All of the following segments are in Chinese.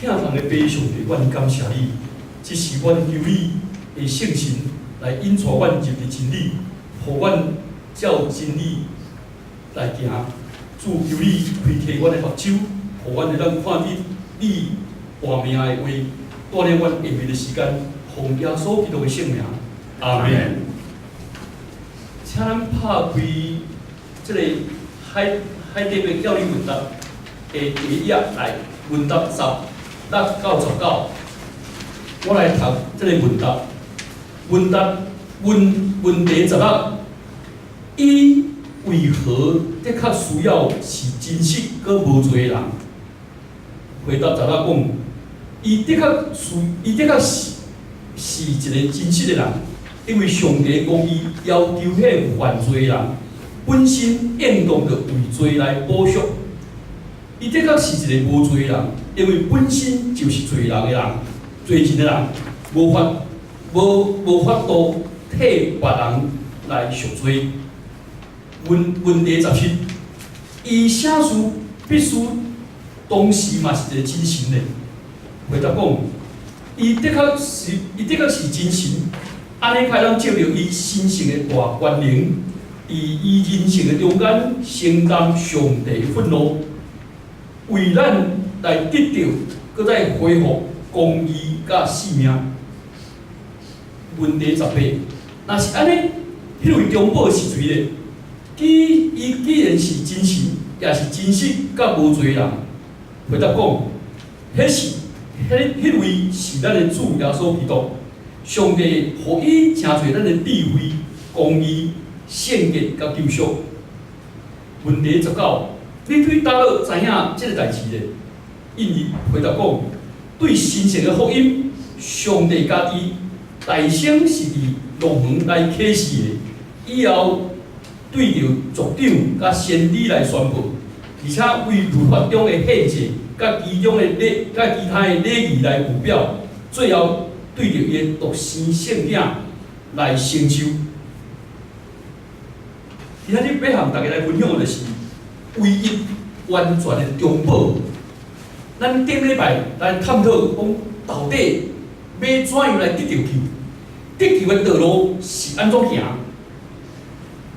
疼痛的悲上帝，阮感谢你，这是阮求你的圣神来引带阮入伫真理，互阮照真理来行。主求你开启阮的目睭，互阮会当看见你活命的话，带领阮下暝的时间，奉耶稣基督的圣名，阿门。请咱拍开这个海底的教育问答的第一页来，问答16到19，我来读这个问答。问题16，伊为何的确需要是真实佮无罪的人？回答16讲，伊的确是一个真实的人，因为上帝讲伊要求迄犯罪的人本身应当着为罪来补赎。伊的确是一个无罪的人，因为本身就是罪人的人，罪人的人无法度替别人来赎罪。问题17，伊啥事必须当时嘛是一个真神的。回答讲，伊的确是真神，安尼才能借着伊神性的大权能，伫伊人性的中间承担上帝的愤怒，为咱来得到，搁再恢复公义甲性命。问题18，若是安尼，迄位中保是谁咧？伊既然是真神，也是真实甲无罪人。回答讲，迄位是咱的主耶稣基督，上帝互伊成就咱的智慧、公义、圣洁甲救赎。问题19，你对倒落知影即个代志咧？因为回答讲，对神圣的福音，上帝家己大声是伫路门来启示的，以后对着族长甲先知来宣布，而且为律法中的限制甲其他的礼仪来附表，最后对着伊的独生圣囝来成就。今仔日要向大家来分享的就是唯一完全的中保。咱顶礼拜来探讨讲，到底要怎样来得到救？得救的道路是安怎行？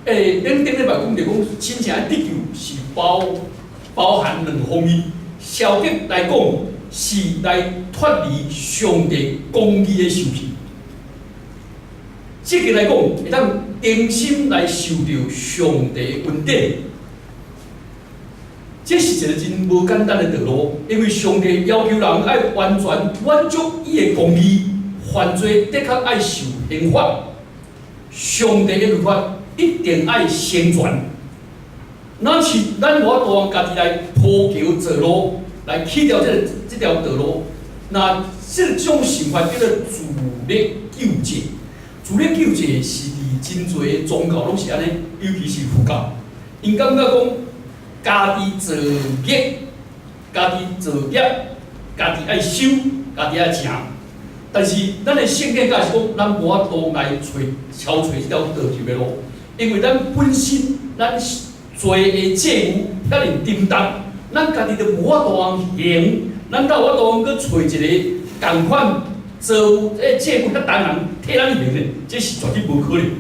咱顶礼拜讲着讲，真正的得救是包含2方面。消极来讲，是来脱离上帝公义的受气；积极来讲，会当真心来受到上帝的恩典。这是一个真无简单的道路，因为上帝要求人爱完全满足伊的公义，犯罪的确爱受刑罚。上帝的律法一定爱成全。那是咱无法度家己来铺桥造路，来去掉这条道路。那这种想法叫做自力救济。自力救济是伫真侪的宗教拢是安尼，尤其是佛教，因感觉讲家己造业，家己爱修，家己爱食。但是咱的圣经教是讲，咱无法度来敲找这条道救的路，因为咱本身咱罪的债务遐尼沉重，咱家己就无法度行，咱才有法度去找一个共款做债务较重人替咱行的，这是绝对无可能。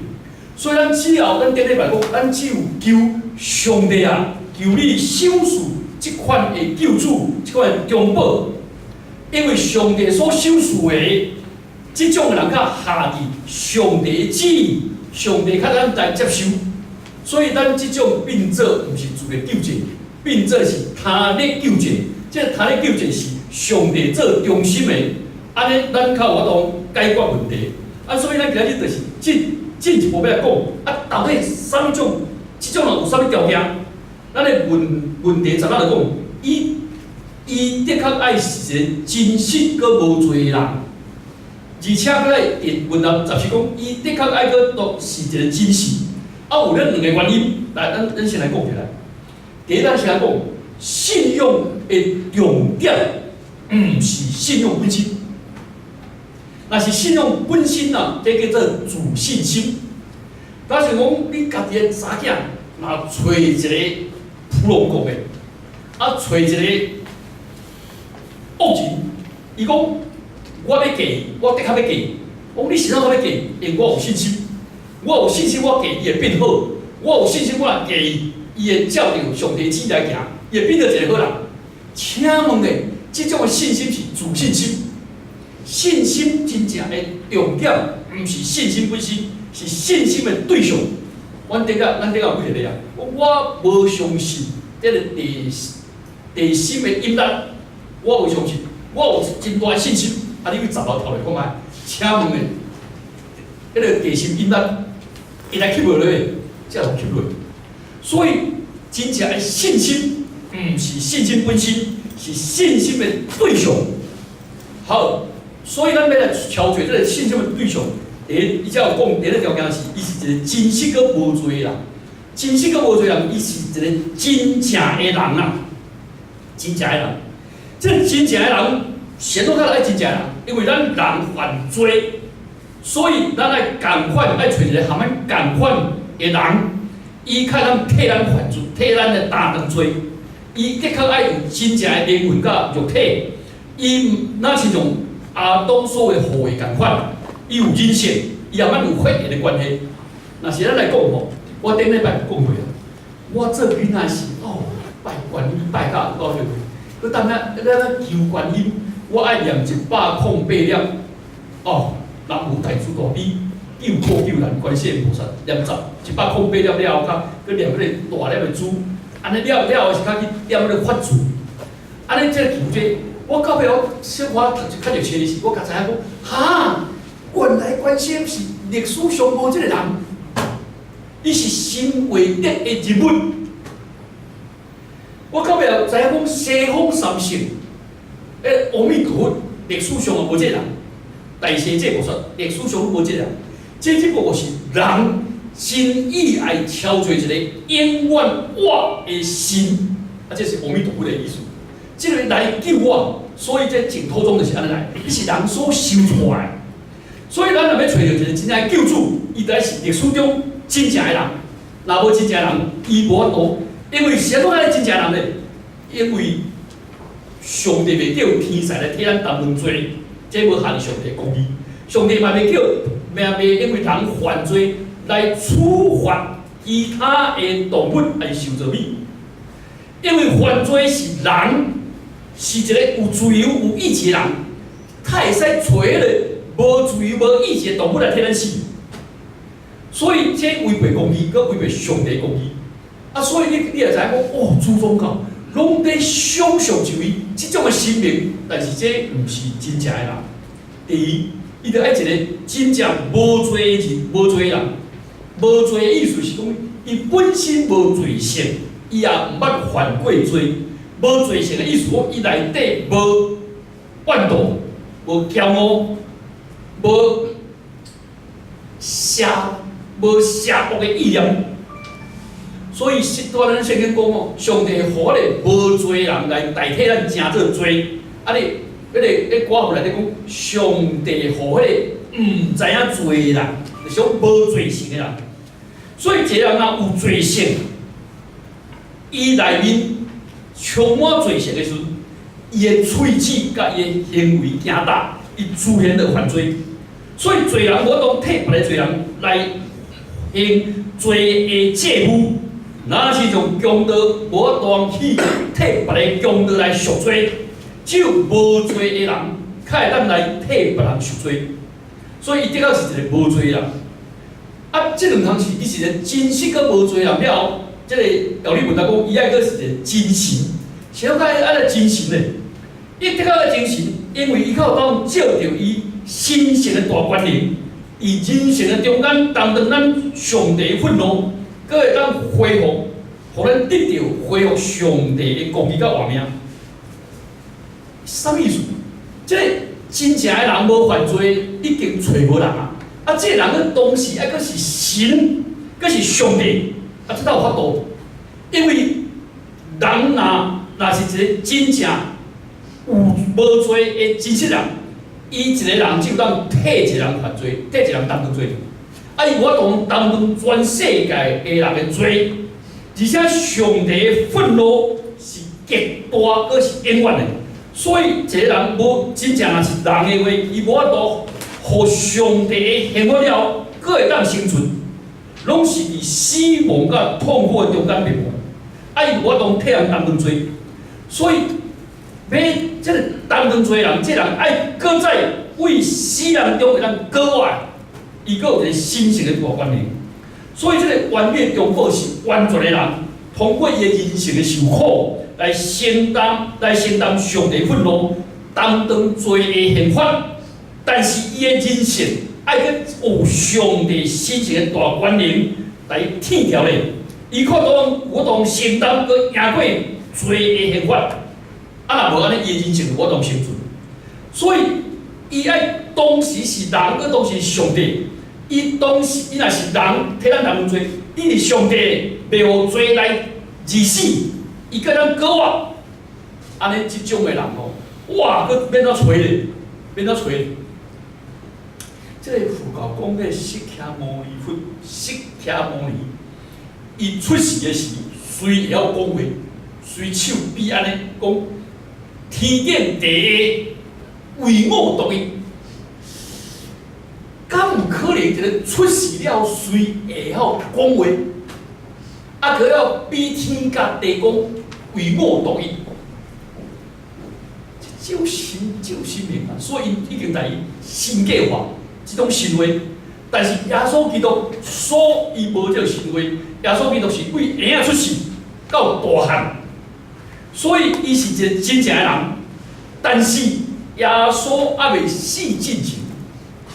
所以咱只后咱顶礼拜讲，咱只有求上帝啊，求你赏赐即款的救主，即款的中保，因为上帝所赏赐的即种的人较下伫上帝的旨意，上帝较咱来接受。所以咱即种变做毋是自力救济，变做是他力救济。即个他力救济是上帝做中心的，安尼咱较有法度解决问题。所以咱今日就是进一步要来讲，到底啥物种？即种人有啥物条件？咱的问题16来讲，伊的确爱是一个真实佮无罪的人，而且佮来问答14讲，伊的确爱佮是一个真实。有咱2个原因，来，咱先来讲起来。第一，咱先来讲信用的重点，毋是信用本身。若是信用本身啊，这叫做自信心。假设讲你家己的查囝，若找一个普通国的，找一个恶人，伊讲我要嫁，我的确要嫁。我讲你是怎要嫁？因为我有信心，我有信心我嫁伊会变好，我有信心我若嫁伊，伊会照着上帝旨来行，伊会变做一个好人。请问诶，这种的信心是自信心，信心真正的重点，毋是信心本身，是信心的对象。咱顶下有几个例啊？我无相信这个地心的引力，我无相信，我有真大的信心。啊，你去十楼头来看卖，请问诶，迄个地心引力，会来吸落去，才有吸落。所以真正的信心，毋是信心本身，是信心的对象。好，所以咱要来挑选这个信心的对象。伊才有讲，第一个条件是，伊是一个真实个无罪的人，真实个无罪人，伊是一个真正的人啊，真正的人。这真正的人，先做较爱真正的人，因为咱人犯罪，所以咱爱共款爱找一个和咱共款的人，伊较咱替咱犯罪，替咱的担当罪。伊的确爱有真正的灵魂甲肉体，伊若是像阿当所的后裔共款。伊有人性，伊也蛮有血缘的关系。若是咱来讲吼，我顶礼拜讲过啊，我做囡仔时拜观音拜到高兴，佮当咱求观音，我爱念108粒，南无大慈大悲救苦救难观世音菩萨，念108粒了后，佮念迄个大粒的珠，安尼了后是较去念迄个法珠，安尼这求这，我到尾我小可读一较入册时，我才知影讲，哈。原来观世音是历史上无这个人，伊是神为德的人物。我到尾知影讲西方三圣，阿弥陀佛历史上无这个人，大势至菩萨历史上无这个人，这只不过是人真意爱挑选一个永远活的神，这是阿弥陀佛的意思。这个来救我，所以这净土宗就是安尼来，伊是人所修出来。所以，咱若要找到一个真正的救主，伊得是历史中真正的人。若无真正的人，伊无法度。因为啥物爱真正的人呢？因为上帝袂叫天使来替咱担当罪，这无限上帝的公义。上帝嘛袂叫，袂因为人犯罪来处罚其他的动物来受罪孽。因为犯罪是人，是一个有自由、有意志的人，他会使找迄个。无自由、无意志的动物来替咱死，所以这违背公义，佮违背上帝公义。所以你会知影讲，祖宗教拢在想象一位这种的神明，但是这毋是真正的人。第一，伊着爱一个真正无罪的人，无罪的人。无罪的意思是讲，伊本身无罪性，伊也毋捌犯过罪。无罪性的意思讲，伊内底无怨妒，无骄傲。无邪恶的意念，所以咱圣经讲哦，上帝互个无罪人来代替咱正做罪。迄歌内底讲，上帝互迄个毋知影罪人，就是讲无罪性的人。所以一个人若有罪性，伊内面充满罪性的时，伊的喙齿甲伊的行为行大，伊自然就犯罪。所以罪人无当替别个罪人来行罪的借物，若是用强盗无当去替别个强盗来赎罪，只有无罪的人才会当来替别人赎罪。所以伊的确是一个无罪的人。这两项是伊是一个真实个无罪人了后，这个道理问他讲，伊爱个是一个真神。啥解爱个真神呢？伊的确个真神，因为伊较有当照着伊。神性的大权能，以人性的中间担当咱上帝的愤怒，佮会当恢复，互咱得到恢复上帝的公义佮活命。啥意思？即个真正的人无犯罪，已经找无人啊！即个人个同时还佫是神，佫是上帝，这才有法度。因为人若是一个真正有无罪的真实人。伊一个人只有当替一个人犯罪，替一个人担当罪，伊无法度担当全世界的人的罪，而且上帝的愤怒是极大，而是永远的，所以一个人无真正若是人的话，伊无法度互上帝的幸福了，佫会当生存，拢是伫死亡甲痛苦的中间灭亡。伊无法度替人担当做，所以要即个担当做人，即人爱搁在为死人中会当搁活，伊佫有一个新型的大观念。所以即个完美中国是完全的人，通过伊的人生的受苦来承担上帝愤怒，担当罪的刑罚。但是伊的人生爱去有上帝新型的大观念来天条咧，伊可有当承担佮赢过罪的刑罚，若无安尼，伊的人生无当生存。所以伊爱当时是人，佮当时是上帝。伊若是人替咱担当罪，伊是上帝袂互罪来致死，伊佮咱搁活，安尼即种的人哦，哇，佮免怎找咧，免怎找咧。即个佛教讲的释迦牟尼佛，释迦牟尼，伊出世的时，随会晓讲话，随手比安尼讲，天顶第一，唯我独一。敢有可能一个出世了，随会晓讲话，佮了比天甲地讲，唯我独一？这救生命啊！所以已经在神格化。即种行为，但是耶稣基督伊无这个行为，耶稣基督是为婴仔出世到大汉，所以伊是一个真正的人。但是耶稣还未死之前，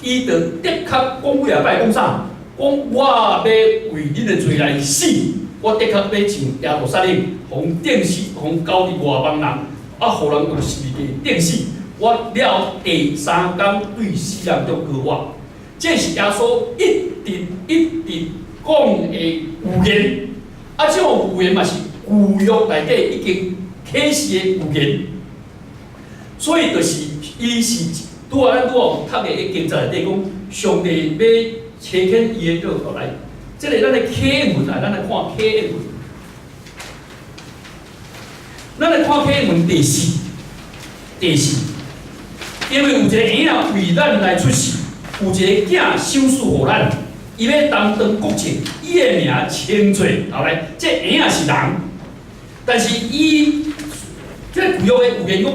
伊就的确讲几啊摆讲啥？讲我要为恁的罪来死，我的确要上耶路撒冷，互钉死，互交伫外邦人，互人用十字架钉死。我了第3天对死人中搁活，这是耶稣一直讲的预言。这种预言嘛是旧约内底已经启示的预言，所以就是伊是拄啊，咱拄啊读的迄经节内底讲，上帝要差遣伊的道来。这个咱的启文啊，咱来看启文。咱来看启文第4。因为有一个婴仔为咱来出世，有一个囝赏赐予咱，伊要担当国政，伊的名称做后来，这婴仔是人，但是伊这旧约的预言讲，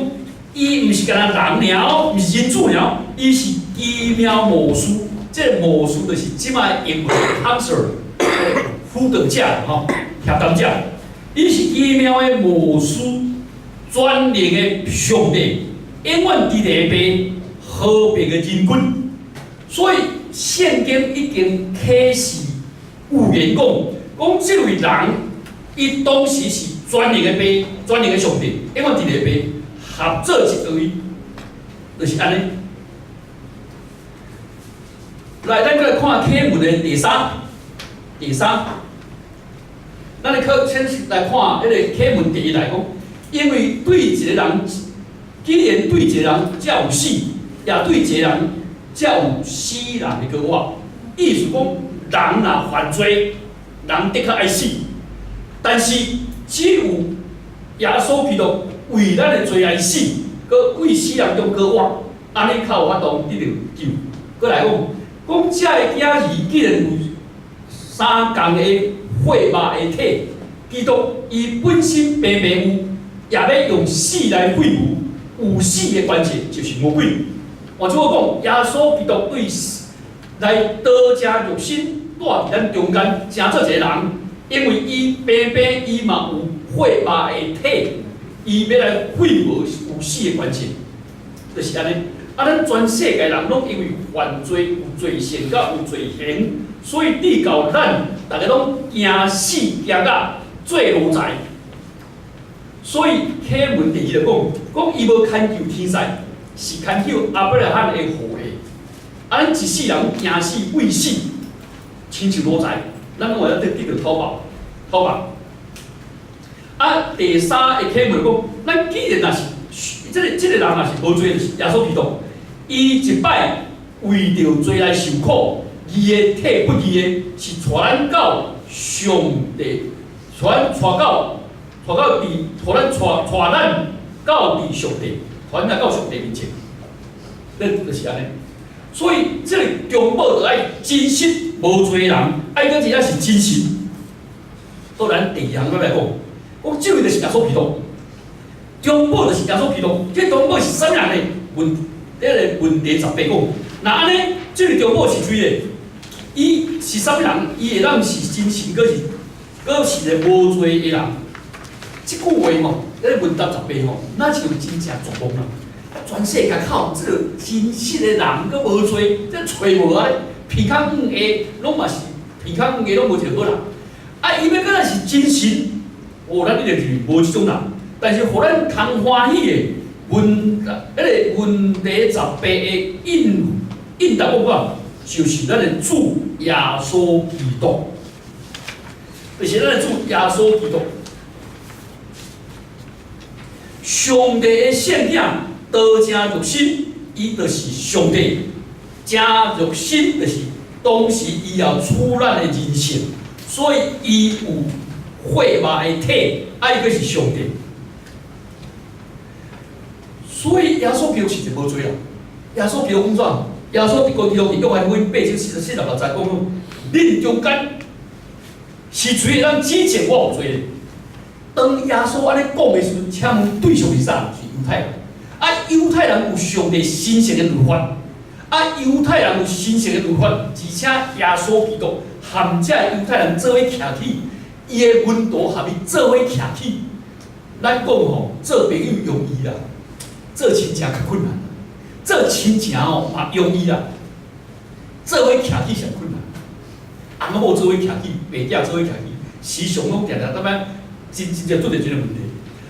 伊毋是干那人尔，毋是人子尔，伊是奇妙魔术。这魔术就是即摆英文 counselor 辅导者吼，协谈者，伊是奇妙的魔术，专灵的上帝。永远伫第边和平的人群，所以圣经已经启示预言讲这位人，伊当时是专灵的边，专灵的上帝，永远伫第边合作一位，就是安尼。来，咱来看启文的第3，咱来先来看迄个启文第1来讲，因为对一个人。既然对一个人才有死，也对一个人才有死人的搁活。意思讲，人若犯罪，人的确爱死，但是只有耶稣基督为咱的罪来死，佮为死人中搁活，安尼才有法度得到救。佮来讲，这个囝儿既然有3共的血肉的体，基督伊本身平平有，也要用死来废除。有死的关键就是魔鬼。换句话讲，耶稣基督对来道成肉身，住伫咱中间，成做一个人。因为伊平平，伊嘛有血肉的体，伊要来废除有死的关键，就是安尼。咱全世界人拢因为犯罪有罪性，甲有罪行，所以至到咱大家拢惊死惊甲做奴才。所以启文第2就讲伊无牵求天使，是牵求阿伯拉罕的后裔。咱一世人惊死畏死，亲像奴才，咱为了得到讨报。第3个启文讲，咱既然若是这个人若是无罪，就是耶稣基督，伊一摆为着罪来受苦，伊的体不义的，是带咱到上帝，带咱到伫，互咱带咱到伫上帝，传达到上帝面前，咱就是安尼。所以这个中保就爱真实无罪人，爱个真正是真实。当然第二项咱来讲，讲这位就是耶稣基督，中保就是耶稣基督。这中保是啥人呢？问题18讲，那安尼，这个中保是谁呢？伊是啥人？伊会当是真实，佫是个无罪的人。即句话吼，咧问答18吼，那就真正绝望啦。全世界靠这个真实的人，佫无罪，这找无啊！鼻孔黄下，拢嘛是鼻孔黄下，拢无一个好人。啊，伊要搁若是真神，咱一定是无即种人。但是，互咱通欢喜的问题18的应答方法，就是咱的主耶稣基督，就是咱的主耶稣基督。上帝的圣子道成肉身，伊就是上帝。成肉身就是当时伊要处咱的人性，所以伊有血肉的体，伊个是上帝。所以耶稣基督是一个无罪人。耶稣基督讲怎？耶稣基督伫约翰福音8章44、46节讲：恁中间是谁人指证我有罪呢？当耶稣安尼讲的时阵，请问对象是啥？是犹太人。啊，犹太人有上帝神圣的律法，啊，犹太人有神圣的律法，而且耶稣基督含这犹太人做伙徛起，伊的温度含伊做伙徛起。咱讲吼，做朋友容易啦，做亲情较困难。做亲情吼嘛容易啦，做伙徛起上困难。翁某做伙徛起，爸囝做伙徛起，时常拢常常当咱真正做着即个问题。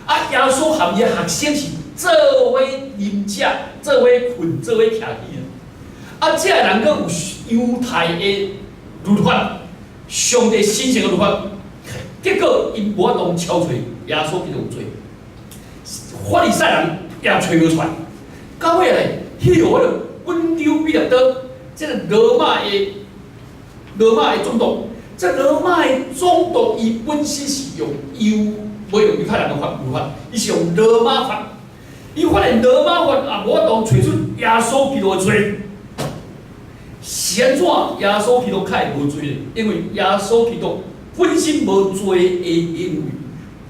啊，耶稣含伊的学生是做伙啉食，做伙困，做伙徛起啊。啊，这人佫有犹太的律法，上帝神圣的律法，结果因无法度敲出耶稣基督有罪，法利赛人也找无出来。到尾来，迄个温州比勒多，即个罗马的总督，这罗马的总督伊本身是用无用犹太人的律法，伊是用罗马法。伊发现罗马法也无法度找出耶稣基督的罪。是安怎耶稣基督较会无罪呢？因为耶稣基督本身无罪的因为，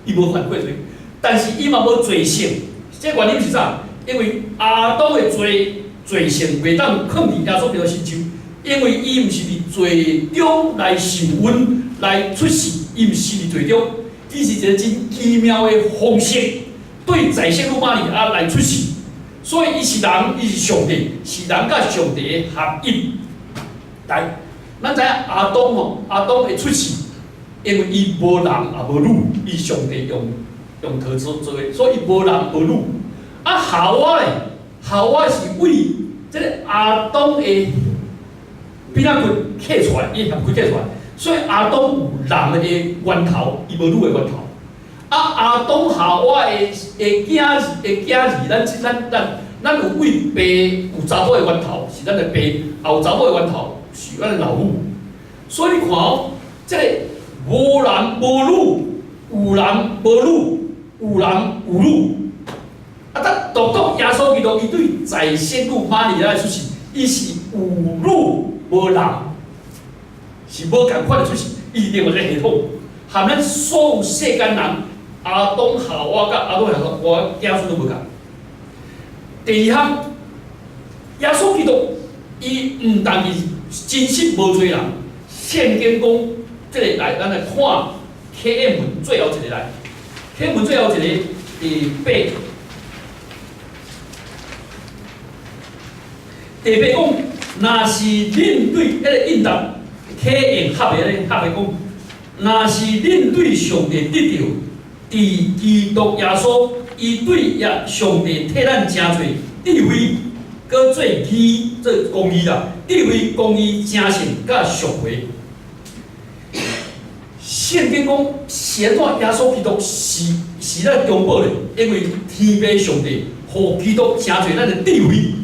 伊无犯过罪，但是伊嘛无罪性。这原因是啥？因为亚当的罪性袂当放伫耶稣基督身上，因为伊毋是伫罪中来受恩来出世，伊毋是伫罪中，伊是一个真奇妙的方式，对在圣路马利亚来出世。所以伊是人，伊是上帝，是人甲上帝的合一。来，咱知影亚当吼，亚当会出世，因为伊无人也无女，伊上帝用桃子做的，所以无人无女。啊，夏娃咧，夏娃是为即个亚当的边仔骨刻出来，伊合骨刻出来，所以亚当有人的源头，伊无女的源头。啊，亚当夏娃的囝儿，咱有为爸有查某的源头，是咱的爸；也有查某的源头，是咱的老母。所以你看哦，即个无男无女，有男无女，有男有女。啊，但独独耶稣基督，伊对在圣母玛利亚的出世，伊是有女无男，是无共款的出世，伊是另外一个系统，含咱所有世间人，亚当夏娃甲亚当夏娃囝孙都无共。第二项，耶稣基督，伊毋但是真实无罪人，圣经讲，即个来，咱来看启示文最后一个来，启示文最后一个第8。第8讲，若是恁对迄个应答，启应合的讲，若是恁对上帝得着，伫基督耶稣，伊对上帝替咱真侪智慧，搁做义，做公义啦，智慧、公义、诚信甲赎回。圣经讲，是安怎耶稣基督是咱中保的，因为天父上帝互基督诚侪咱的智慧。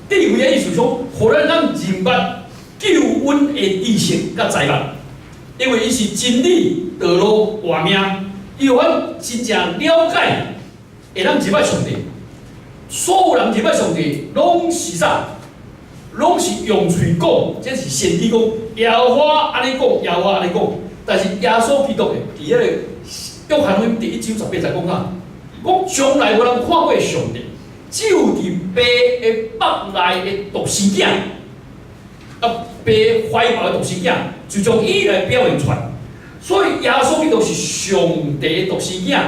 智慧的意思讲，互咱明白救恩的知识甲财物，因为伊是真理、道路、活命，伊互咱真正了解，会当入爱上帝。所有人入拜上帝，拢是啥？拢是用嘴讲，这是先知讲，耶和华安尼讲，耶和华安尼讲。但是耶稣基督的，伫迄个约翰福音第1章18节讲啥？讲从来无人看过上帝，只有伫爸的腹内的独生囝，爸怀抱的独生囝，就将伊来表现出来。所以耶稣基督是上帝的独生囝，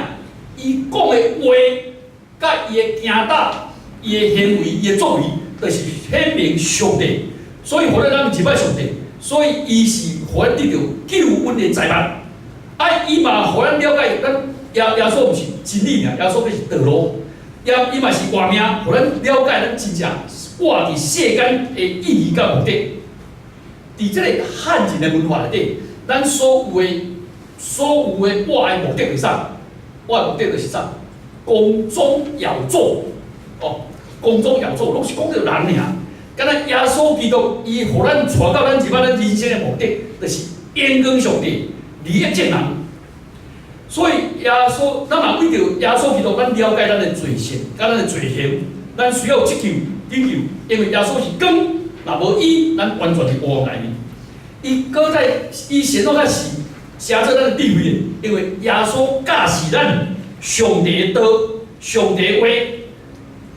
伊讲的话，甲伊的行道、伊的行为、伊的作为，就是显明上帝。所以，互咱入拜上帝，所以伊是互咱得到救恩的财物。伊嘛互咱了解，咱耶稣毋是真理命，耶稣迄是道路。伊嘛是活命，互咱了解咱真正活伫世间的意义甲目的。伫即个汉人的文化内底，咱所有的活的目的是啥？活的目的就是啥？光宗耀祖，光宗耀祖，拢是讲到人尔。敢若耶稣基督，伊互咱带到咱入咱人生的目的，就是延光上帝，利益众人。所以耶稣，咱嘛为着耶稣基督，咱了解咱的罪性，甲咱的罪行，咱需要祈求、祈求，因为耶稣是光，若无伊，咱完全是黑暗内面。伊搁在伊显露较是写做咱的智慧的，因为耶稣教示咱上帝的道、上帝的话。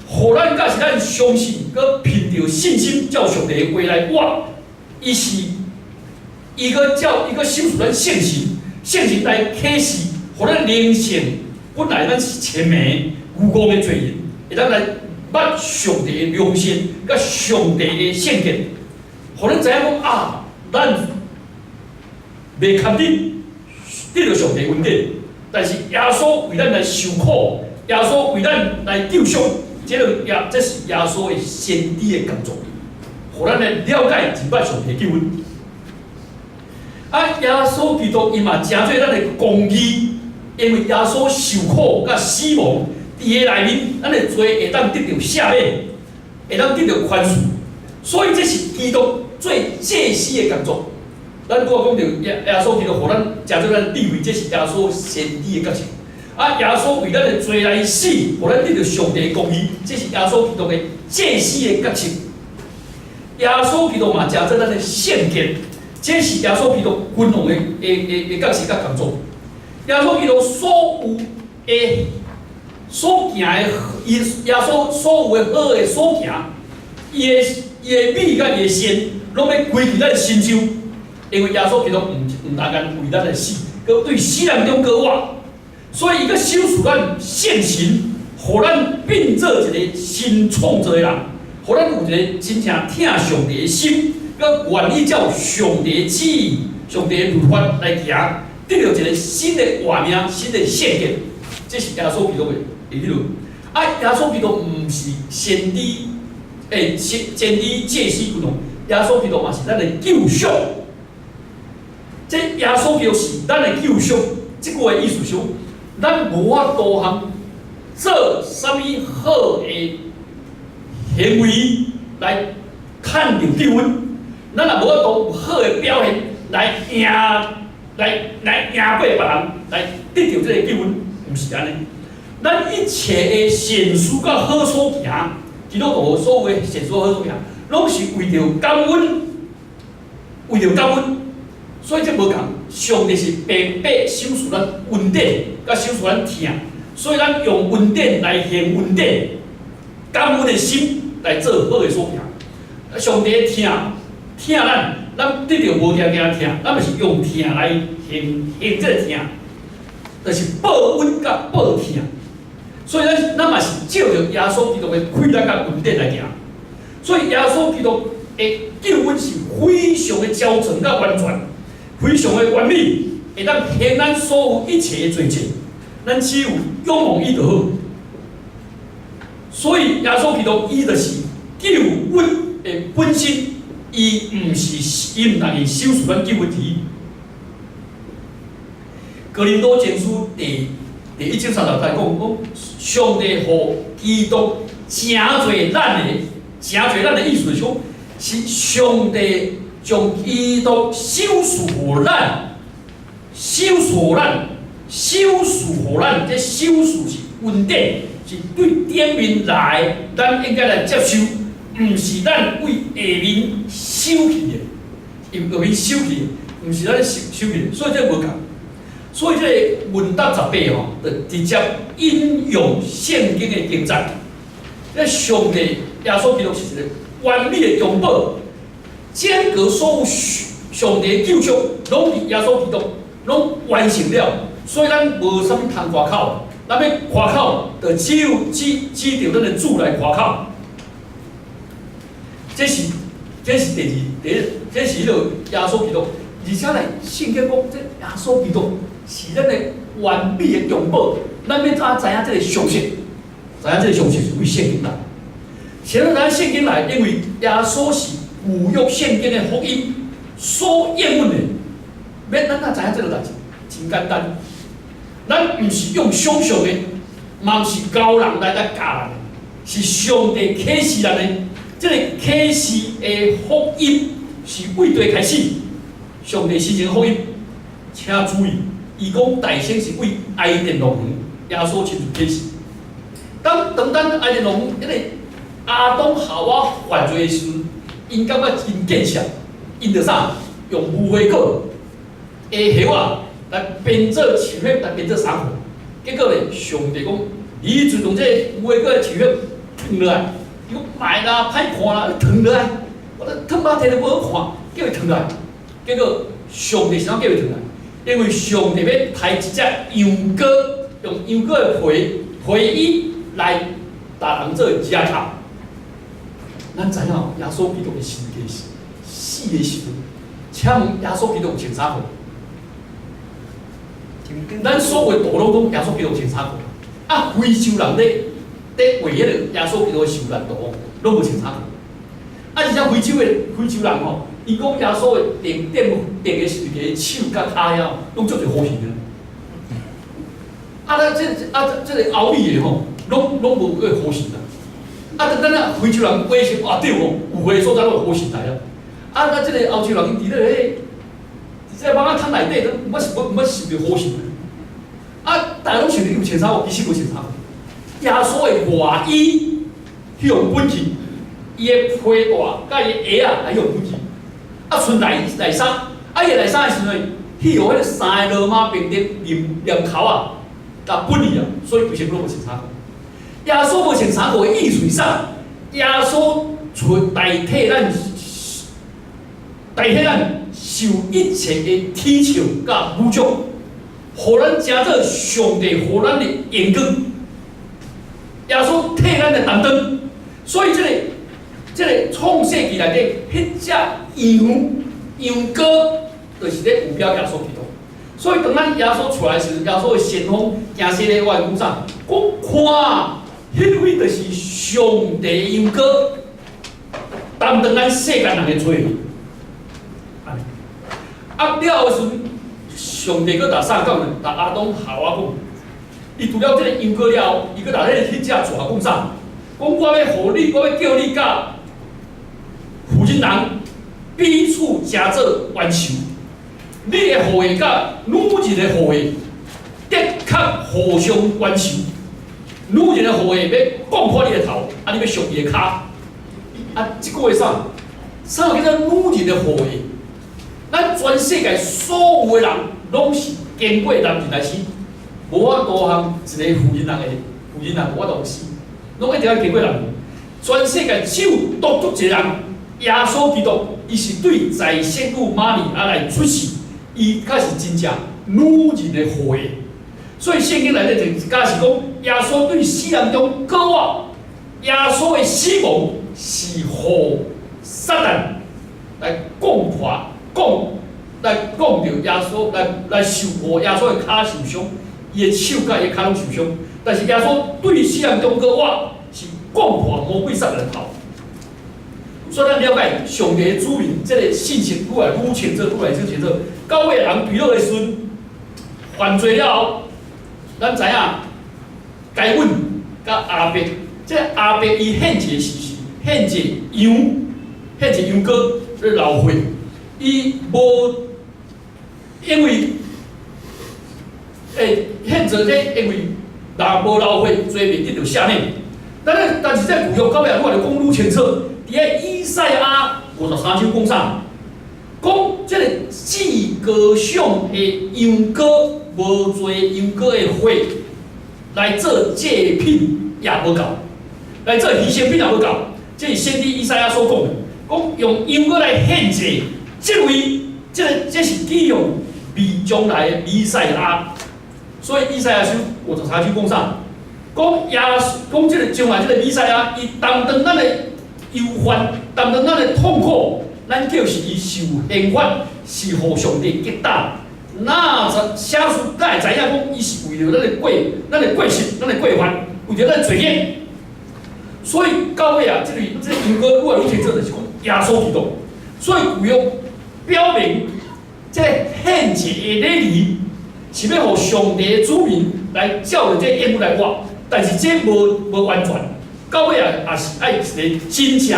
互咱假是咱相信，搁凭着信心，照上帝的话来活，伊搁守住咱圣行来启示，互咱灵性本来咱是浅迷无辜的罪人，会当来捌上帝的良善，甲上帝的圣洁，互咱知影讲啊，咱袂堪得到上帝恩典，但是耶稣为咱来受苦，耶稣为咱来救赎。这是耶稣的先知的工作，互咱来了解入拜上帝的救恩。耶稣基督伊嘛成做咱的公义，因为耶稣受苦甲死亡，伫个内面，咱的罪会当得到赦免，会当得到宽恕。所以这是基督最祭司的工作。咱拄仔讲到耶稣基督，互咱成做咱的地位，这是耶稣先知的角色。耶稣为咱的罪来死，互咱得到上帝的公义，这是耶稣基督的祭司的角色。耶稣基督嘛，成做咱的圣洁，这是耶稣基督君王的角色甲工作。耶稣基督所行的，耶稣所有的好的所行，伊的美甲伊的善，拢要归伫咱的身上，因为耶稣基督毋单单为咱的死，佮对死人中搁活。所以，伊个守住咱圣神，互咱变做一个新创造的人，互咱有一个真正听上帝的心，佮愿意照上帝的旨意、上帝的律法来行，得到一个新的活命、新的圣洁。这是耶稣基督的理论。耶稣基督毋是先知，先知祭司君王，耶稣基督嘛是咱的救赎。这耶稣基督是咱的救赎，这句的意思是。咱无法度通做啥物好的行为来趁着救恩，咱也无法度有好的表现来赢过别人，来得到这个救恩，毋是安尼。咱一切的善事甲好所行，基督徒所有的善事好所行，拢是为着感恩，为着感恩。所以这无共，上帝是白白守住咱恩典，甲守住咱疼，所以咱用恩典来行恩典，感恩的心来做好的所行。上帝疼咱得到无惊疼，咱就是用疼来行这个疼，就是报恩甲报疼。所以咱嘛是照着耶稣基督的规律甲恩典来行。所以耶稣基督的救恩是非常的标准甲完全。非常的完美，会当平咱所有一切的罪责，咱只有仰望伊就好。所以耶稣基督伊就是救恩的本身，伊毋但是守住咱救恩题。哥林多前书第1章30节讲，上帝互基督真侪咱的意思就是是上帝。将基督守住互咱，这守住是恩典，是对顶面来，咱应该来接受，毋是咱为下面收去的，因下面收去的，毋是咱收去的，所以这无共。所以这个文答18吼，就直接引用圣经的经节。这上帝耶稣基督是一个完美的拥抱，间隔所有上帝的救赎，拢伫耶稣基督拢完成了，所以咱无啥物通夸口，咱要夸口，就只有指着咱的主来夸口。这是第一，这是迄个耶稣基督，而且呢，圣经讲这耶稣基督是咱的完美的拥抱，咱要知影这个详细。知影这个详细是为圣经来，先知影圣经来，因为耶稣是侮辱圣经的福音所厌恶的。要咱知影这个代志，真简单。咱毋是用想象的，嘛毋是教人来教人的，是上帝启示咱的。这个启示的福音是为地开始，上帝施行福音，请注意，伊讲大先是为爱甸龙园，耶稣亲自启示。当咱爱甸龙迄个阿当夏娃犯罪的时，因感觉真见识，因着啥？用无花果的叶仔来编做树叶，来编做衫裤。结果咧，上帝讲，你就用这无花果的树叶烫落来，伊讲歹啦，歹看啦，烫落来，我咧烫马摕都无好看，叫伊烫落来。结果上帝是怎叫伊烫落来？因为上帝要杀一只羊羔，用羊羔的皮衣。来，打人做食头。咱知影耶稣基督的身体是死的时阵，请问耶稣基督有穿啥裤？咱所谓道路拢耶稣基督穿啥裤？啊，非洲人咧为迄个耶稣基督的受难道，拢无穿啥裤。啊，而且非洲人吼，伊讲耶稣的定的是伫个手甲骹遐，拢做一弧形的。啊，这个后面的吼。拢无个弧形啦，咱非洲人威胁对哦，有个所在拢有弧形来啊。即个欧洲人伊伫咧即个网仔桶内底，都毋捌想着弧形大家拢想着有穿衫裤，其实无穿衫裤。耶稣的外衣用本去，伊的皮带甲伊的鞋还用本去，剩内衫，伊的内衫的时阵，去互迄个三个罗马兵丁念口甲本去所以规身拢无穿衫裤。耶稣无穿衫裤的意思是啥？耶稣代替咱受一切的体笑甲侮辱，互咱成做上帝互咱的荣光。耶稣替咱的担当，所以这个创世纪内底，迄只羊羔，就是咧有标耶稣基督。所以当咱耶稣出来时，耶稣的先锋行西咧，我讲啥？讲看。迄位就是上帝羊羔，担当咱世间人的罪。了后时阵，上帝搁甲啥讲呢？甲阿当夏娃讲，伊除了这个羊羔了后，伊搁甲迄只蛇讲啥？讲我要互你，我要叫你甲负责人彼此加做冤仇。你的后裔甲女人的后裔，的确互相冤仇。女人的后裔要讲破你的头，你要上伊的骹。即句话啥？啥叫做女人的后裔？咱全世界所有的人拢是经过男人来死，无法度通一个妇人无法度死，拢一定要经过男人。全世界只有独独一个人，耶稣基督，伊是对在圣母玛利亚来出世，伊才是真正女人的后裔。所以圣经内底就假是讲，耶稣对死人中割活，耶稣的死亡是互撒旦来攻破。来讲着耶稣来受祸，耶稣的骹受伤，伊的手甲伊的骹拢受伤。但是耶稣对死人中割活是攻破魔鬼撒旦的头。所以咱了解上帝的主名，这个信息愈来愈清楚，愈来愈清楚。到尾人遇到的时阵，犯罪了后，咱知影该阮甲阿伯，这阿伯伊献祭是献祭羊羔咧流血。伊无因为献做这，因为若无流血，罪免得着赦免。但是在旧约到尾，我就讲愈清楚，伫个以赛亚53章讲啥？讲即个祭高尚的羊羔，无罪羊羔的血来做祭品也无够，来做牺牲品也无够。这是先知以赛亚所讲的，讲用羊羔来献祭，这是记用将来的弥赛亚。所以以赛亚书53章讲啥？讲这个将来这个弥赛亚，伊担当咱的忧患，担当咱的痛苦，咱就是伊受刑罚，是互上帝击打。那写书才会知影讲，伊是为了咱的过失，咱的过犯，为了咱的罪孽。所以到尾啊，这羊羔愈来愈清楚，就是讲耶稣基督。所以旧约表明，这个献祭的礼仪是要互上帝的子民来照着这业务来活。但是这无完全，到尾啊也是爱一个真正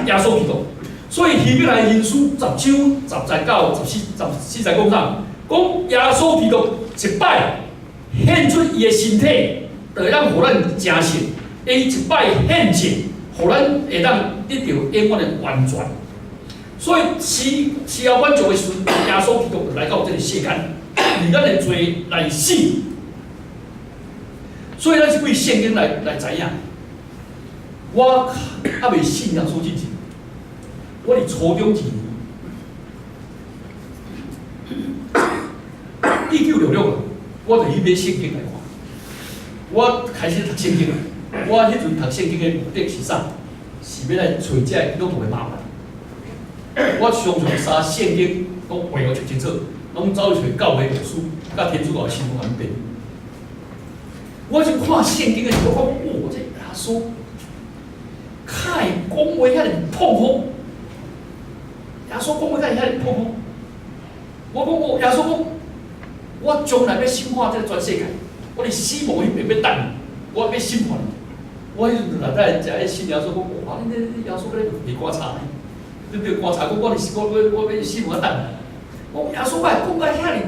耶稣基督。所以希伯来人书10章19、14讲啥？讲耶稣基督一摆献出伊的身体，就会当互咱成圣；伊一摆献祭，互咱会当得到永远的完全。所以时候完结的时阵，耶稣基督就来到这个世间，为咱的罪来死。所以咱是为圣经来知影。我还未信耶稣之前，我伫初中一年，1966年，我就去买圣经来看。我开始读圣经，我迄阵读圣经的目的是啥？是要来找这基督徒的麻烦。我常查圣经，拢画个足清楚，拢走去找教会牧师，甲天主教信仰版本。我就看圣经的时候，我讲，这耶稣，看伊讲话遐尼痛苦，耶稣讲话遐尼痛苦。我讲，耶稣讲，我将来要审判这个全世界，我伫死亡迄边要等，我要审判。我迄阵内底食迄信耶稣讲，哇，你耶稣搁咧被观察呢？你被观察讲，我要死亡等。我耶稣讲遐尼。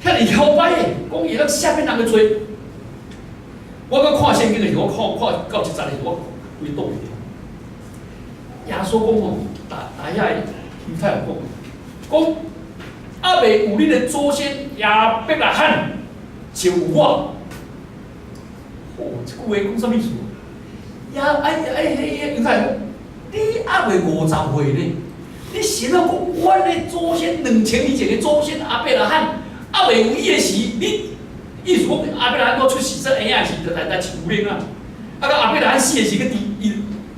遐尼摇摆的，讲伊咧赦免人的罪。我搁看圣经的时候，我看到100个，我规倒袂掉。耶稣讲吼，大遐的犹太人讲阿未有你的祖先亚伯拉罕，就有我。这句话讲啥物事？犹太人讲，你阿未50岁呢？你想要讲阮的祖先2000年前的祖先亚伯拉罕？阿未有伊的时，你意思讲阿伯拉罕出世这婴仔时，就来饲牛奶啊。啊，到阿伯拉罕死的时，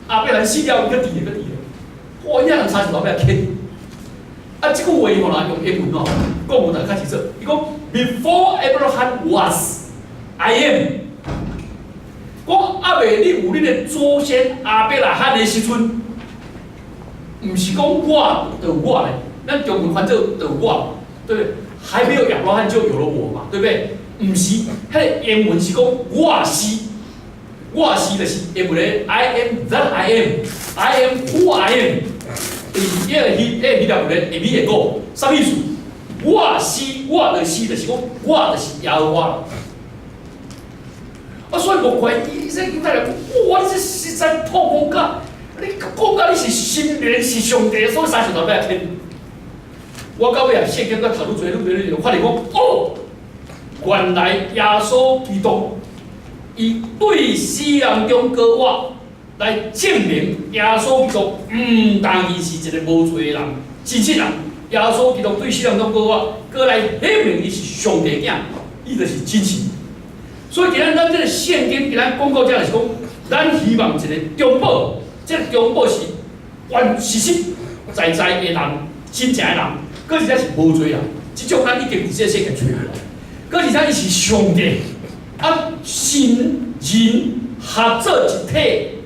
阿伯拉罕死了，伊个弟。哇，遐人30老尾欠。啊，即句话吼啦，用英文哦，讲无大较清楚。伊讲 Before Abraham was, I am。讲阿未你有你的祖先阿伯拉罕的时阵，毋是讲我就我咧，咱中文翻做就我，对不对？还没有亚伯拉罕就有了我嘛，对不对？唔是，迄个英文是讲我是就是英文的 I am that I am who I am。伊个希腊文的下面个个啥意思？我就是讲我就是耶和华。啊，所以无怪伊这犹太人，哇！你这实在痛苦甲，你讲甲你是神明是上帝，所以30头尾天。我到尾啊，圣经甲读愈就发现讲，哦，原来耶稣基督伊对死人中高活，来证明耶稣基督当伊是一个无罪的人，真正人。耶稣基督对死人中高活，过来显明伊是上帝囝，伊就是真神。所以，咱这个圣经，咱讲到这是讲，咱希望一个中保，这个中保是实实在在的人，真正的人。搁而且是无罪人，即种咱已经伫这世界找来。搁而且伊是上帝，啊，神人合作一体，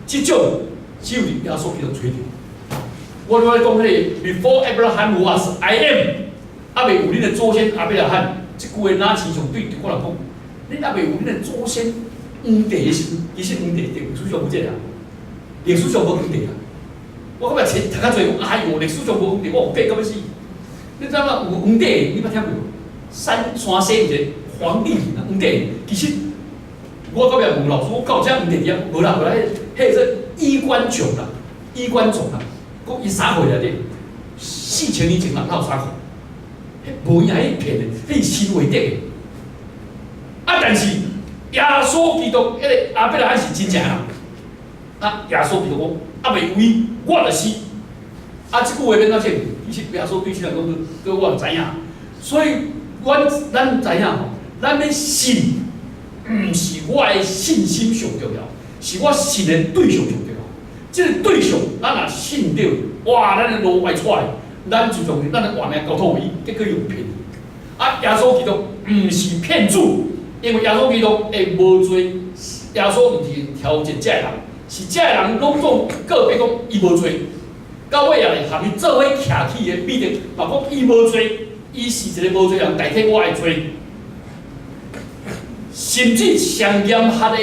即种只有耶稣基督找到。我讲迄个 Before Abraham was, I am， 阿未有恁的祖先阿伯拉罕，即句话哪亲像对我来讲，恁阿未有恁的祖先黄帝的时阵，其实黄帝历史上无这个，历史上无黄帝啊。我感觉读较侪讲，哎哟，历史上无黄帝，我有背到要死。你知影有皇帝，你捌听过？山西有一个皇帝啊，皇帝其实我到尾问老师，我到遮皇帝点？无啦，迄个衣冠冢啦，衣冠冢啦，讲伊啥货来的？4000年前人哪有啥货？无影迄片的，迄是新话的。啊，但是耶稣基督迄个阿伯拉罕是真正人。啊，耶稣基督讲，啊袂有伊，我就死。啊，即句话免怎讲？其实耶稣对世人讲，个我知影。所以，咱知影吼，咱要信，毋是我的信心上重要，是我信的对象上重要。即个对象，咱若信着，哇，咱的路歪出来，咱就从咱的活命交托为伊，结果用骗。啊，耶稣基督毋是骗子，因为耶稣基督会无罪，耶稣毋是调节这人，是这人拢总个别讲伊无罪。到尾也含伊做伙徛起的，必定嘛讲伊无罪，伊是一个无罪人代替我的罪。甚至上严格的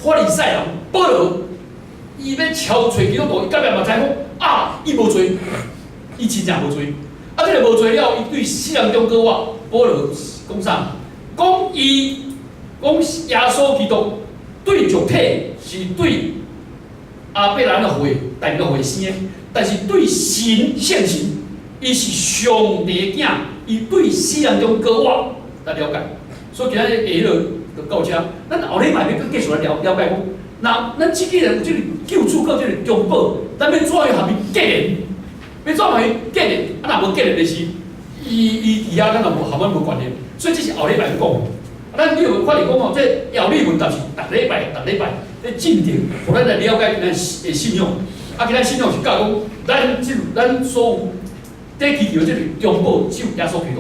法利赛人保罗，伊要敲找基督徒，伊隔壁嘛知讲啊，伊无罪，伊真正无罪。啊，这个无罪了，伊对世人中国话，保罗讲啥？讲伊讲耶稣基督对肉体是对阿伯兰的会代表会生。但是对神现神，伊是上帝的囝，伊对世人中高我来了解。所以今日下落就到遮，咱后礼拜要继续来了解讲，那咱即个人有即个救主个即个中保，咱要怎样下面结连？要怎样去结连？啊，若无结连的是，伊伫遐咱若无下面无关联。所以这是后礼拜去讲。咱你有发现讲哦，这要理问答是逐礼拜咧进程，互咱来了解咱的信仰。啊，今仔信仰是教讲，咱所有在祈求即个中保只有耶稣基督。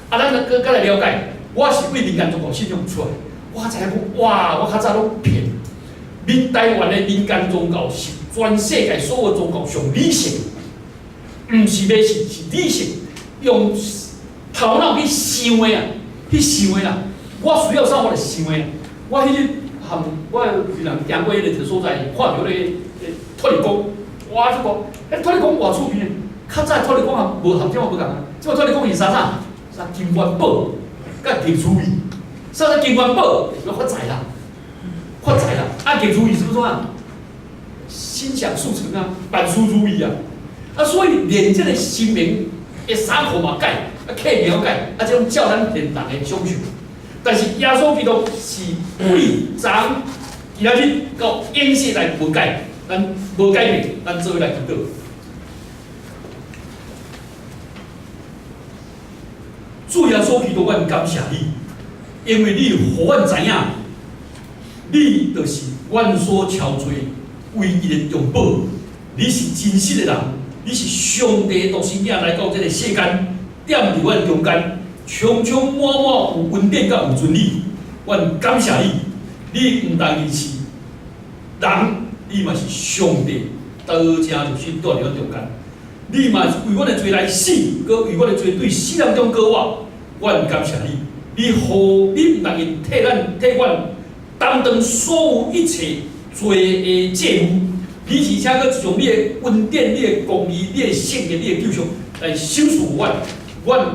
啊，咱搁来了解，我是为民间宗教信仰出来，我知影讲，哇，我较早拢骗。台湾的民间宗教是全世界所有宗教上理性，毋是迷信，是理性，用头脑去想的啊，去想的啦。我需要啥我就想的。我迄日含我有人行过迄个所在，看到迄个。托利公，哇！这个，托利公偌出名的，较早托利公也无含，即我无共啊。即个托利公是啥？金元宝，甲金珠义。啥金元宝？要发财啦，发财啦！啊，金珠义是不是啊？心想事成啊，万事如意啊！啊，所以连这个姓名的衫裤嘛改，啊，客名改，啊，这种叫咱连人的享受。但是耶稣基督是为咱今仔日到永世来无改。咱无改变，咱做伙来祈祷。主耶稣基督，阮感谢你，因为你互阮知影，你就是阮所超做唯一的中保。你是真实的人，你是上帝独生囝来到这个世间，踮伫阮中间，充充满满有恩典甲有尊理。阮感谢你，你毋单是人。你嘛是上帝，道成肉身住伫阮中间。你嘛是为阮的罪来死，搁为阮的罪对世人中告我。阮感谢你，你互你毋但因替阮担当所有一切罪的债务，你而且搁用你的恩典、你的公义、你的圣洁、你的救赎来收赎阮。阮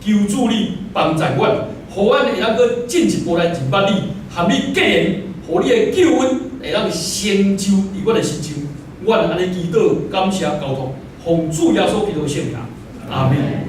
求主你帮助阮，互阮会当搁进一步来认捌你，含你个人，互你的救恩。会当成就伫阮的心中，阮安尼祈祷、感谢、交托，奉主耶稣基督的圣名，阿门。